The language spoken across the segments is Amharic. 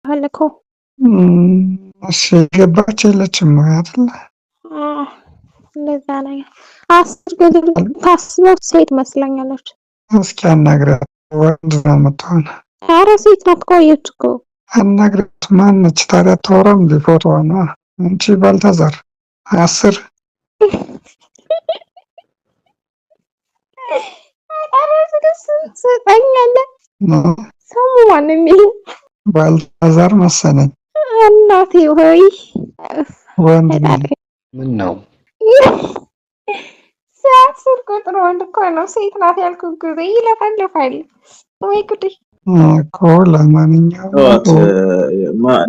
አለኮ እሺ ገባች የለችም አይደል? እንደዛ ነገር አስር ጊዜ ታስበው ሴት መስለኛለች። እስኪ አናግራት። ወንድ ነው የምትሆን። ኧረ ሴት ናት ቆየች እኮ። አናግራት። ማነች ታዲያ? አታወራም እንደ ፎቶዋ ነው። አንቺ ባልታዛር 10 ስሙ ማን የሚል ባልታዛር መሰለኝ። እናቴ ሆይ ወንድ ምን ነው? ሲያስር ቁጥር ወንድ እኮ ነው። ሴት ናት ያልኩት ጊዜ ይለፈልፋል። ወይ ጉዴ እኮ ለማንኛውም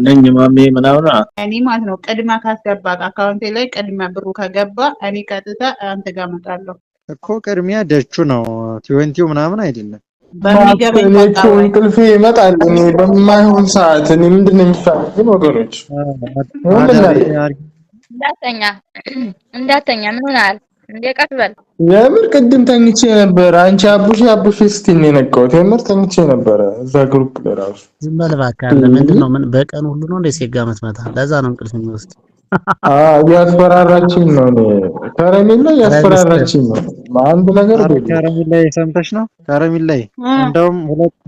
ነኝ ማሜ ምናምን እኔ ማለት ነው። ቅድማ ካስገባ አካውንቴ ላይ ቅድማ ብሩ ከገባ እኔ ቀጥታ አንተ ጋር እመጣለሁ እኮ። ቅድሚያ ደቹ ነው 20 ምናምን አይደለም። በሚገበኝ እንቅልፌ ይመጣል። እኔ በማይሆን ሰዓት እኔ ምንድነው የሚፈልጉት ወገኖች? እንዳተኛ ምን ሆናል እንዴ? ቀጥበል የምር ቅድም ተኝቼ ነበር። አንቺ አቡሽ ስትይ ነው የነቃሁት። የምር ተኝቼ ነበር እዛ ግሩፕ ላይ ራሱ። ዝም በል እባክህ። ምንድነው? ምን በቀን ሁሉ ነው እንደ ሴጋ መስማታ? ለዛ ነው እንቅልፍ የሚወስድ። ያስፈራራችኝ ነው። ከረሜላ ያስፈራራችኝ ነው። አንድ ነገር ከረሜላ ሰምተሽ ነው? ከረሜላ እንደውም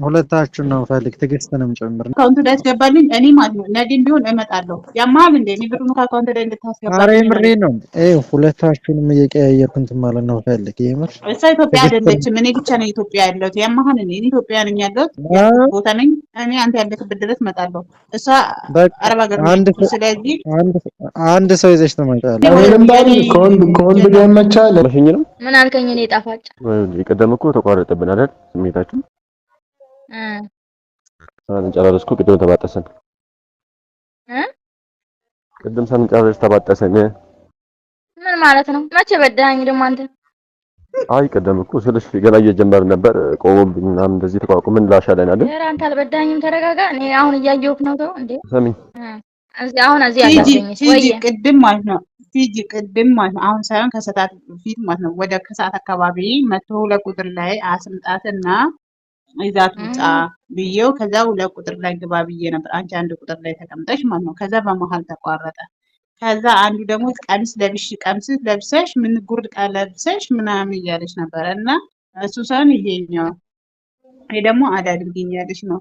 ሁለታችሁን ነው ፈልግ፣ ትዕግስትንም ጭምር ነው አካውንት ላይ ያስገባልኝ። እኔ ማለት ነው ነገም ቢሆን እመጣለሁ። ያማል እንዴ እኔ ብሩን ከአካውንት ላይ እንድታስገባልኝ። አሬ ምሬ ነው። ሁለታችሁንም እየቀያየርኩ እንትን ማለት ነው ፈልግ። የምር እሷ ኢትዮጵያ አይደለችም። እኔ ብቻ ነኝ ኢትዮጵያ ያለሁት። ያማል እኔ ኢትዮጵያ ነኝ ያለሁት ቦታ ነኝ። እኔ አንተ ያለክበት ድረስ እመጣለሁ። እሷ አረብ ሀገር ነች። ስለዚህ አንድ ሰው ይዘሽ ተመጣጣለ። ከወንድ ጋር መቻል ምን አልከኝ? እኔ ጣፋጭ የቀደም እኮ ተቋረጠብን አይደል? ስሜታችን ሳንጨራረስኩ ቅድም ተባጠሰን። ቅድም ሳንጨራረስ ተባጠሰን። ምን ማለት ነው? መቼ በዳኝ ደግሞ አንተ? አይ ቀደም እኮ ስለሽ ገና እየጀመርን ነበር። ቆሞብኝ ምናምን እንደዚህ ተቋቁመን ላሻለን አይደል? ኧረ አንተ አልበዳኝም። ተረጋጋ። እኔ አሁን እያየሁህ ነው። ተው እንዴ ሰሚ አሁን እዚህ አላገኘሽ ወይ? ቅድም ማለት ነው አሁን ሳይሆን ከሰዓት ፊት ማለት ነው። ወደ ከሰዓት አካባቢ 102 ቁጥር ላይ አስምጣትና ይዛት ውጣ ብዬው ከዛ 2 ቁጥር ላይ ግባ ብዬ ነበር። አንቺ 1 ቁጥር ላይ ተቀምጠሽ ማለት ነው። ከዛ በመሃል ተቋረጠ። ከዛ አንዱ ደግሞ ቀሚስ ለብሰሽ ምን ጉርድ ለብሰሽ ምናምን እያለች ነበር እና እሱ ሳይሆን ይሄኛው ደግሞ አዳድርጊኛለሽ ነው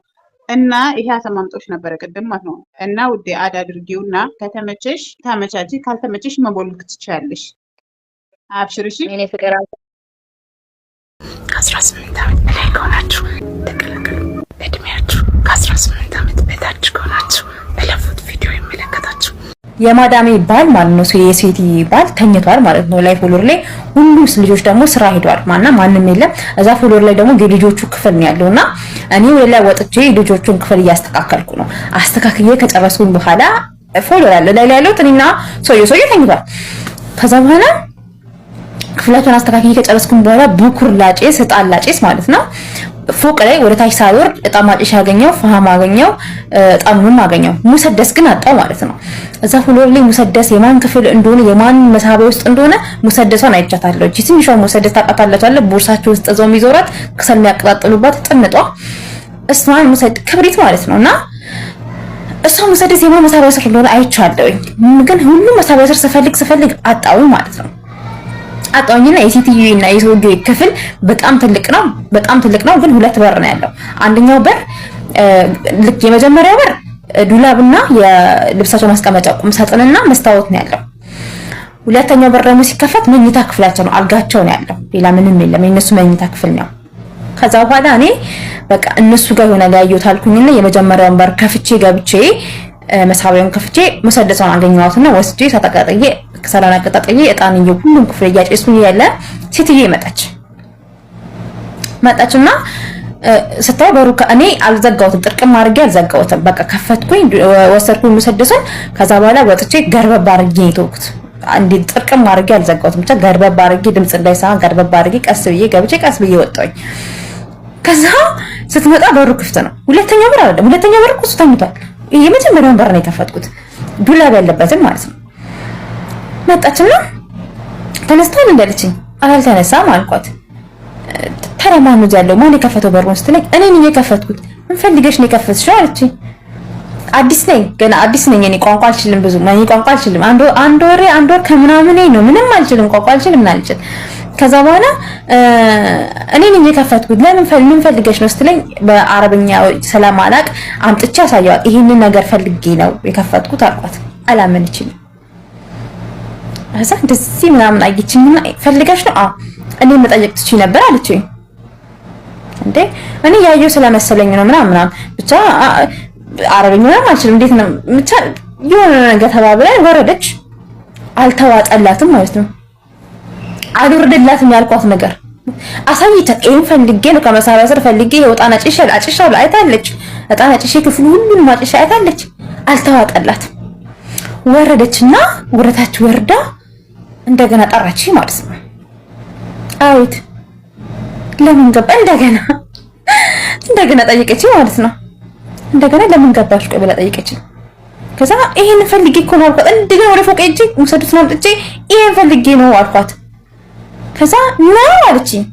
እና ይሄ አሰማምጦሽ ነበር ቅድም ማለት ነው። እና ውዴ አዳድርጊውና ከተመቸሽ ታመቻቺ፣ ካልተመቸሽ መቦልክ ትችያለሽ። አብሽርሽ እኔ ፍቅር 18 ዓመት በላይ ከሆናችሁ ተቀላቀሉ። እድሜያችሁ ከ18 ዓመት በታች ከሆናችሁ እለፉት። ቪዲዮ ይመለከታችሁ። የማዳሜ ባል ማለት ነው የሴቲ ባል ተኝቷል ማለት ነው። ላይ ፎሎር ላይ ሁሉም ልጆች ደግሞ ስራ ሄዷል። ማንም የለም። እዛ ፎሎር ላይ ደግሞ የልጆቹ ክፍል ነው ያለውና እኔ ወላ ወጥቼ ልጆቹን ክፍል እያስተካከልኩ ነው። አስተካክዬ ከጨረስኩኝ በኋላ ፎሎር ያለው ላይ ያለው ጥኒና ሰውዬ ተኝቷል። ከዛ በኋላ ክፍላቸውን አስተካክዬ ከጨረስኩኝ በኋላ ብኩር ላጬስ እጣን ላጬስ ማለት ነው ፎቅ ላይ ወደ ታች ሳይወርድ እጣን ማጨሻ አገኘው፣ ፈሃም አገኘው፣ እጣኑንም አገኘው። ሙሰደስ ግን አጣው ማለት ነው። እዛ ፍሎር ላይ ሙሰደስ የማን ክፍል እንደሆነ የማን መሳቢያ ውስጥ እንደሆነ ሙሰደሷን አይቻታለሁ። እቺ ትንሿ ሙሰደስ ታውቃታላችሁ አይደል? ቦርሳቸው ውስጥ እዛው የሚዞራት ከሰል የሚያቀጣጥሉባት ጥንጧ እስማን ሙሰድ ክብሪት ማለት ነውና እሷ ሙሰደስ የማን መሳቢያ ስር እንደሆነ አይቻለሁ። ግን ሁሉ መሳቢያ ስር ስፈልግ አጣው ማለት ነው። አጣውኝና የሲቲዩ እና የሶጆ ክፍል በጣም ትልቅ ነው ግን ሁለት በር ነው ያለው። አንደኛው በር ልክ የመጀመሪያው በር ዱላብና የልብሳቸው ማስቀመጫ ቁም ሳጥንና መስታወት ነው ያለው። ሁለተኛው በር ደግሞ ሲከፈት መኝታ ክፍላቸው ነው፣ አልጋቸው ነው ያለው። ሌላ ምንም የለም። የነሱ መኝታ ክፍል ነው። ከዛ በኋላ እኔ በቃ እነሱ ጋር ሆነ ያየሁት አልኩኝና የመጀመሪያውን በር ከፍቼ ገብቼ መሳቢያውን ከፍቼ መሰደሰውን አገኘዋትና ወስጄ ሳታቀጣየ ከሰላና ቀጣጣየ እጣንዬ ሁሉም ክፍል እያጨሱ ያለ ሴትዬ መጣችና ስታው በሩ እኔ አልዘጋሁትም፣ ጥርቅም አድርጌ አልዘጋሁትም። በቃ ከፈትኩኝ፣ ወሰድኩኝ መሰደሰን። ከዛ በኋላ ወጥቼ ገርበብ አድርጌ ተውኩት። አንዴ ጥርቅም አድርጌ አልዘጋሁትም፣ ብቻ ገርበብ አድርጌ ድምጽ እንዳይሰማ ገርበብ አድርጌ ቀስ ብዬ ገብቼ ቀስ ብዬ ወጣሁኝ። ከዛ ስትመጣ በሩ ክፍት ነው። ሁለተኛው በር እኮ ተኝቷል። የመጀመሪያውን በር ነው የከፈትኩት፣ ዱላብ ያለበትን ማለት ነው። መጣችና ተነስታን እንዳለችኝ አልተነሳም አልኳት። ተረማኑ ያለው ማን የከፈተው በሩን ስትለኝ እኔ ነኝ የከፈትኩት። ምን ፈልገሽ ነው የከፈትሽው አለችኝ። አዲስ ነኝ ገና አዲስ ነኝ። እኔ ቋንቋ አልችልም ብዙ እኔ ቋንቋ አልችልም። አንድ ወር ከምናምን ነው ምንም አልችልም ቋንቋ አልችልም አልችልም። ከዛ በኋላ እኔ ነኝ የከፈትኩት። ምን ፈልገሽ ነው ስትለኝ በአረብኛ ስለማላቅ አምጥቼ አሳየዋት። ይሄንን ነገር ፈልጌ ነው የከፈትኩት አልኳት። አላመነችኝም። እዛ እንደዚህ ምናምን አየችኝና ፈልገሽ ነው? አዎ እኔ መጠየቅ ትችይ ነበር አለችኝ። እንዴ እኔ ያየው ስለመሰለኝ ነው ምናምን ብቻ አረብኛ አልችልም እንዴት ነው ብቻ የሆነ ነገር ተባብለን ወረደች። አልተዋጠላትም ማለት ነው። አልወረደላትም ያልኳት ነገር አሳይቻት ይሄን ፈልጌ ነው ከመሳሪያ ስር ፈልጌ የወጣና አጭሻው አይታለች። እጣና ጭሼ ክፍሉ ሁሉንም አጭሻ አይታለች። አልተዋጠላትም። ወረደችና ወረታች ወርዳ እንደገና ጠራች ማለት ነው። አዊት ለምን ገባ እንደገና ጠየቀች ማለት ነው። እንደገና ለምን ገባሽ ቆይ ብላ ጠየቀችኝ። ከዛ ይሄን ፈልጌ እኮ ነው አልኳት። እንደገና ወደ ፎቅ ሄጄ ሙሰዱት ነው አምጥቼ ይሄን ፈልጌ ነው አልኳት። ከዛ ነው አለችኝ።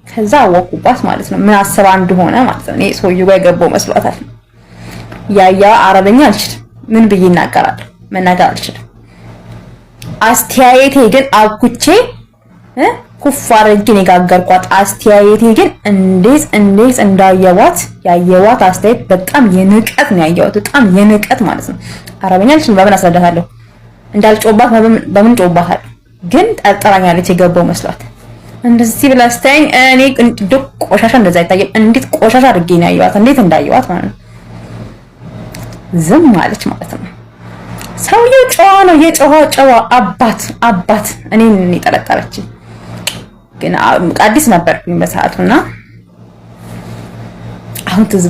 ከዛ አወኩባት ማለት ነው ምን አሰባ እንደሆነ ማለት ነው። እኔ ሰውዬው ጋር ገባው መስሏታል። ያያ አረበኛ አልችልም ምን ብዬ እናገራለሁ? መናገር አልችልም። አስተያየቴ ግን አብኩቼ ኩፋር ግን የጋገርኳት አስተያየቴ ግን እንዴት እንዳየዋት ያየዋት አስተያየት በጣም የንቀት ነው ያየዋት። በጣም የንቀት ማለት ነው። አረበኛ አልችልም በምን አስረዳታለሁ? እንዳልጮባት በምን ጮባታል? ግን ጠርጥራኛለች የገባው መስሏት እንደዚህ ብላ አስተያየኝ። እኔ ቆሻሻ እንደዛ አይታየም። እንዴት ቆሻሻ አድርጌ ነው ያየዋት? እንዴት እንዳየዋት ማለት ነው። ዝም ማለች ማለት ነው። ሰውየው ጨዋ ነው የጨዋ አባት እኔን ጠረጠረች። ግን አዲስ ነበርኩኝ በሰዓቱና አሁን ትዝ